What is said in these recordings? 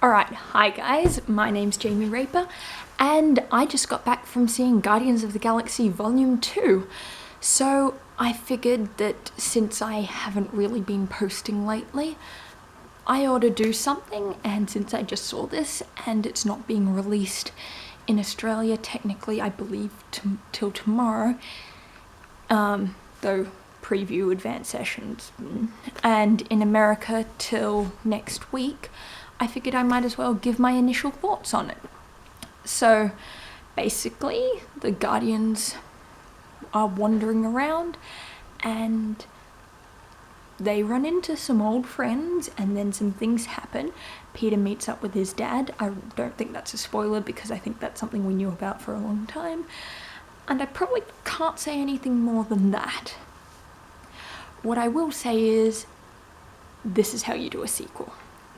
Alright, hi guys, my name's Jamie Raper, and I just got back from seeing Guardians of the Galaxy Volume 2. So I figured that since I haven't really been posting lately, I ought to do something, and since I just saw this and it's not being released in Australia, technically I believe till tomorrow, though preview advanced sessions, and in America till next week, I figured I might as well give my initial thoughts on it. So basically, the Guardians are wandering around and they run into some old friends and then some things happen. Peter meets up with his dad. I don't think that's a spoiler because I think that's something we knew about for a long time. And I probably can't say anything more than that. What I will say is, this is how you do a sequel.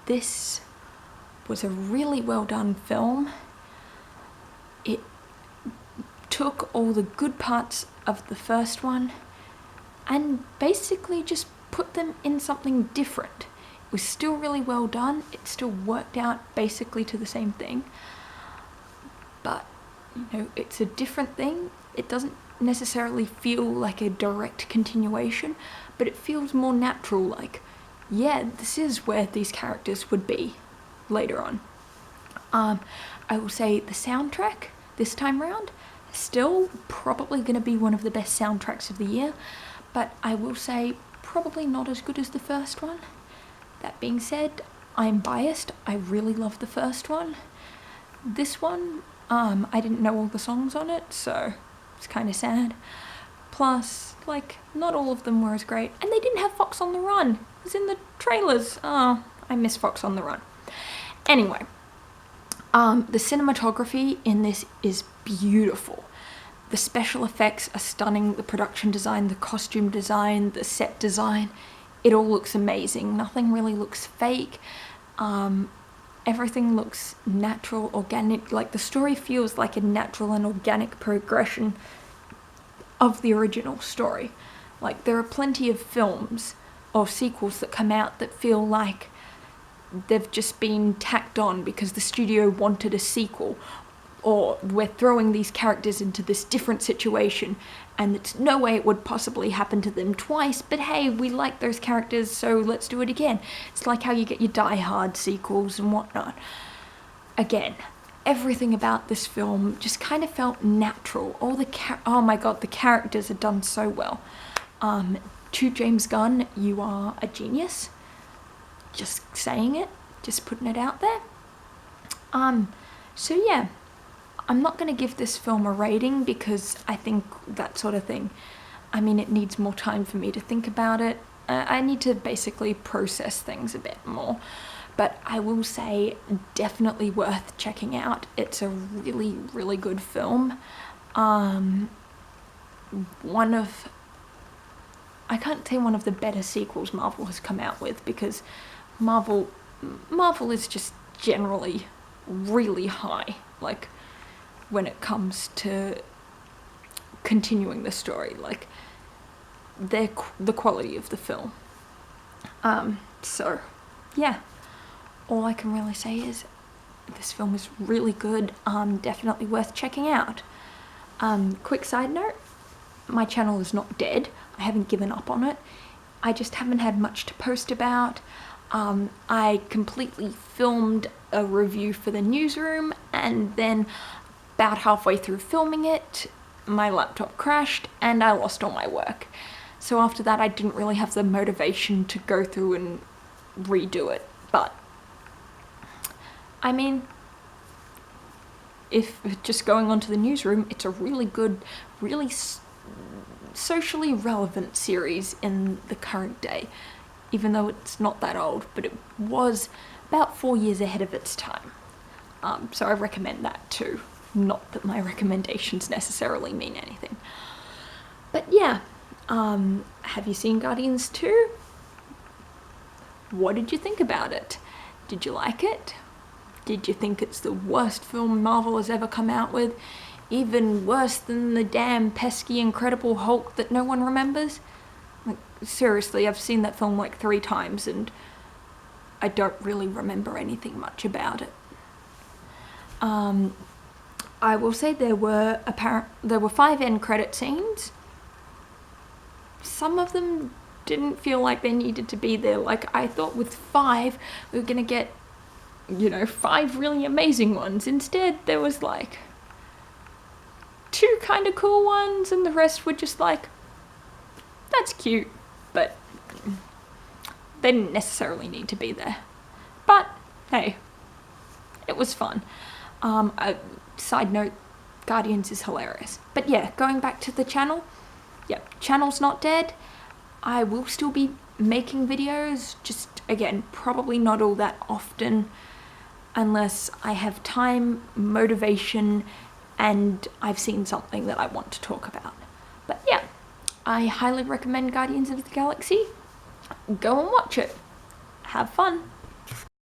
This was a really well done film. It took all the good parts of the first one and basically just put them in something different. It was still really well done. It still worked out basically to the same thing. But, it's a different thing. It doesn't necessarily feel like a direct continuation, but it feels more natural, like, yeah, this is where these characters would be later on. I will say the soundtrack this time round still probably going to be one of the best soundtracks of the year, but I will say probably not as good as the first one. That being said, I'm biased. I really love the first one. This one, I didn't know all the songs on it, so it's kind of sad. Plus, not all of them were as great, and they didn't have Fox on the Run. It was in the trailers. Oh, I miss Fox on the Run. Anyway, the cinematography in this is beautiful. The special effects are stunning, the production design, the costume design, the set design, it all looks amazing. Nothing really looks fake. Everything looks natural, organic, like the story feels like a natural and organic progression of the original story. Like, there are plenty of films or sequels that come out that feel like they've just been tacked on because the studio wanted a sequel, or we're throwing these characters into this different situation and it's no way it would possibly happen to them twice, but hey, we like those characters, so let's do it again. It's like how you get your Die Hard sequels and whatnot. Again, everything about this film just kind of felt natural. Oh my god, the characters are done so well. To James Gunn, you are a genius. Just saying it, just putting it out there. So yeah, I'm not going to give this film a rating because I think that sort of thing, it needs more time for me to think about it. I need to basically process things a bit more. But I will say, definitely worth checking out. It's a really, really good film. I can't say one of the better sequels Marvel has come out with, because Marvel is just generally really high, like, when it comes to continuing the story, like, the quality of the film. So, yeah, all I can really say is this film is really good, definitely worth checking out. Quick side note, my channel is not dead. I haven't given up on it. I just haven't had much to post about. I completely filmed a review for the newsroom, and then about halfway through filming it, my laptop crashed and I lost all my work. So after that, I didn't really have the motivation to go through and redo it. But, if just going on to the newsroom, it's a really good, really socially relevant series in the current day, even though it's not that old, but it was about 4 years ahead of its time. So I recommend that too. Not that my recommendations necessarily mean anything. But yeah, have you seen Guardians 2? What did you think about it? Did you like it? Did you think it's the worst film Marvel has ever come out with? Even worse than the damn pesky Incredible Hulk that no one remembers? Like, seriously, I've seen that film like 3 times, and I don't really remember anything much about it. I will say there were 5 end credit scenes. Some of them didn't feel like they needed to be there. Like, I thought with 5 we were gonna get, 5 really amazing ones. Instead there was like 2 kind of cool ones, and the rest were just like, that's cute, but they didn't necessarily need to be there. But hey, it was fun. Side note, Guardians is hilarious. But yeah, going back to the channel, channel's not dead. I will still be making videos, just again, probably not all that often, unless I have time, motivation, and I've seen something that I want to talk about. But yeah, I highly recommend Guardians of the Galaxy. Go and watch it. Have fun.